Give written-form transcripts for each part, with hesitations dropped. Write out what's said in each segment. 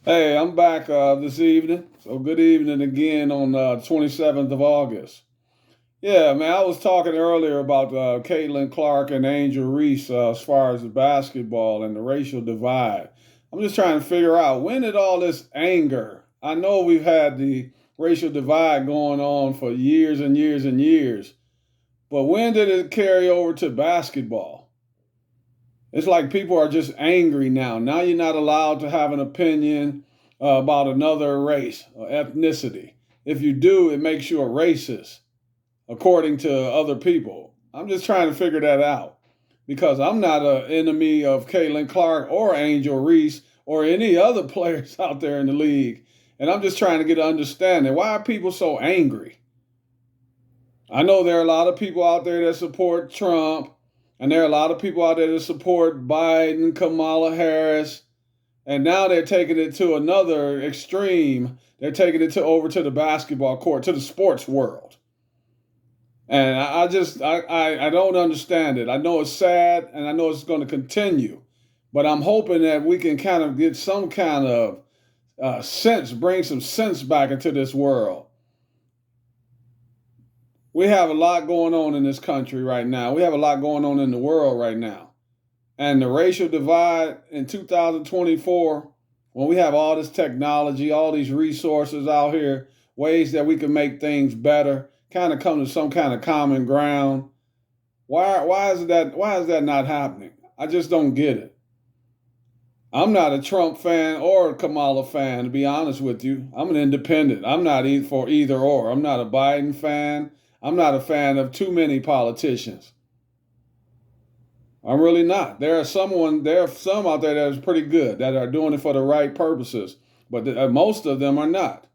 Hey, I'm back this evening. So good evening again on 27th of August. Yeah, man, I was talking earlier about Caitlin Clark and Angel Reese as far as the basketball and the racial divide. I'm just trying to figure out when did all this anger? I know we've had the racial divide going on for years and years and years, but when did it carry over to basketball? It's like people are just angry now. Now you're not allowed to have an opinion about another race or ethnicity. If you do, it makes you a racist, according to other people. I'm just trying to figure that out because I'm not an enemy of Caitlin Clark or Angel Reese or any other players out there in the league. And I'm just trying to get an understanding. Why are people so angry? I know there are a lot of people out there that support Trump, and there are a lot of people out there that support Biden, Kamala Harris, and now they're taking it to another extreme. They're taking it to over to the basketball court, to the sports world. And I don't understand it. I know it's sad, and I know it's going to continue, but I'm hoping that we can kind of get some kind of sense, bring some sense back into this world. We have a lot going on in this country right now. We have a lot going on in the world right now. And the racial divide in 2024, when we have all this technology, all these resources out here, ways that we can make things better, kind of come to some kind of common ground. Why is that not happening? I just don't get it. I'm not a Trump fan or a Kamala fan, to be honest with you. I'm an independent. I'm not for either or. I'm not a Biden fan. I'm not a fan of too many politicians. I'm really not. There are some out there that is pretty good that are doing it for the right purposes, but most of them are not.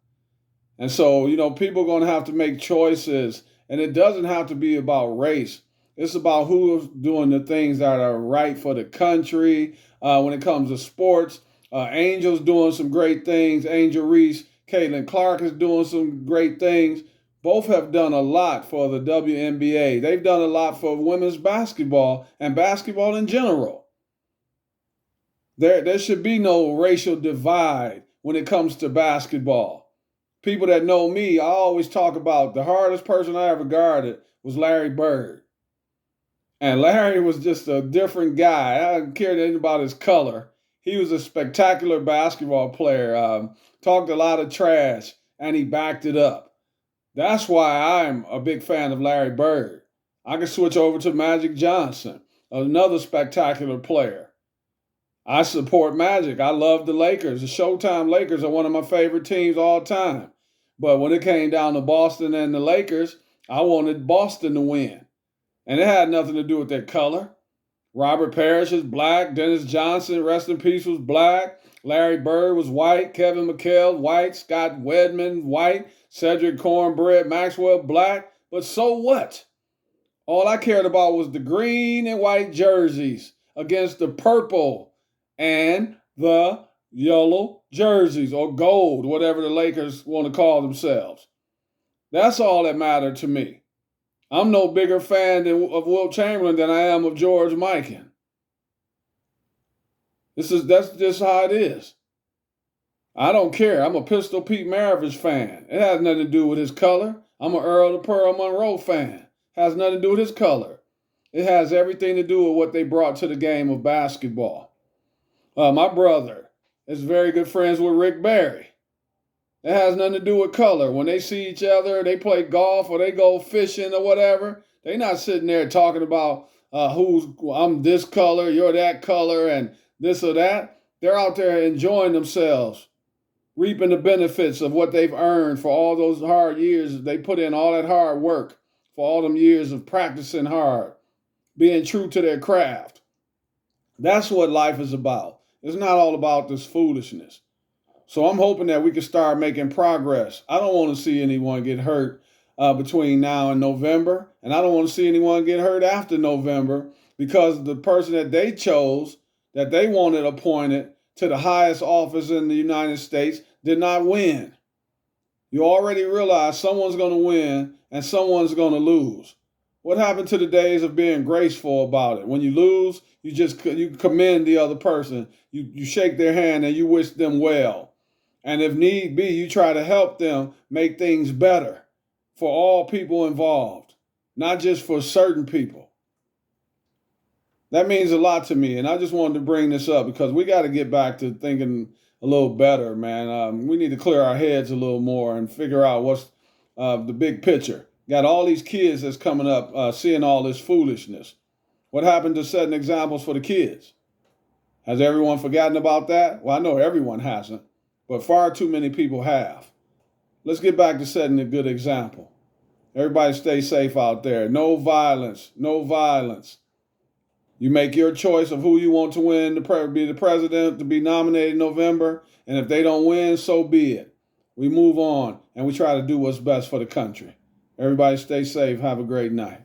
And so, people are going to have to make choices, and it doesn't have to be about race. It's about who's doing the things that are right for the country. When it comes to sports, Angel's doing some great things. Angel Reese, Caitlin Clark is doing some great things. Both have done a lot for the WNBA. They've done a lot for women's basketball and basketball in general. There should be no racial divide when it comes to basketball. People that know me, I always talk about the hardest person I ever guarded was Larry Bird. And Larry was just a different guy. I didn't care anything about his color. He was a spectacular basketball player, talked a lot of trash, and he backed it up. That's why I'm a big fan of Larry Bird. I can switch over to Magic Johnson, another spectacular player. I support Magic. I love the Lakers. The Showtime Lakers are one of my favorite teams all time. But when it came down to Boston and the Lakers, I wanted Boston to win. And it had nothing to do with their color. Robert Parrish is black. Dennis Johnson, rest in peace, was black. Larry Bird was white. Kevin McHale, white. Scott Wedman, white. Cedric Cornbread Maxwell, black. But so what? All I cared about was the green and white jerseys against the purple and the yellow jerseys, or gold, whatever the Lakers want to call themselves. That's all that mattered to me. I'm no bigger fan of Wilt Chamberlain than I am of George Mikan. That's just how it is. I don't care. I'm a Pistol Pete Maravich fan. It has nothing to do with his color. I'm an Earl the Pearl Monroe fan. It has nothing to do with his color. It has everything to do with what they brought to the game of basketball. My brother is very good friends with Rick Barry. It has nothing to do with color. When they see each other, they play golf or they go fishing or whatever. They're not sitting there talking about who's I'm this color, you're that color, and this or that. They're out there enjoying themselves, reaping the benefits of what they've earned for all those hard years. They put in all that hard work for all them years of practicing hard, being true to their craft. That's what life is about. It's not all about this foolishness. So I'm hoping that we can start making progress. I don't want to see anyone get hurt between now and November, and I don't want to see anyone get hurt after November because the person that they chose, that they wanted appointed to the highest office in the United States, did not win. You already realize someone's going to win and someone's going to lose. What happened to the days of being graceful about it? When you lose, you commend the other person. You shake their hand and you wish them well. And if need be, you try to help them make things better for all people involved, not just for certain people. That means a lot to me. And I just wanted to bring this up because we got to get back to thinking a little better, man. We need to clear our heads a little more and figure out what's the big picture. Got all these kids that's coming up seeing all this foolishness. What happened to setting examples for the kids? Has everyone forgotten about that? Well, I know everyone hasn't, but far too many people have. Let's get back to setting a good example. Everybody stay safe out there. No violence. No violence. You make your choice of who you want to win to be the president, to be nominated in November, and if they don't win, so be it. We move on, and we try to do what's best for the country. Everybody stay safe. Have a great night.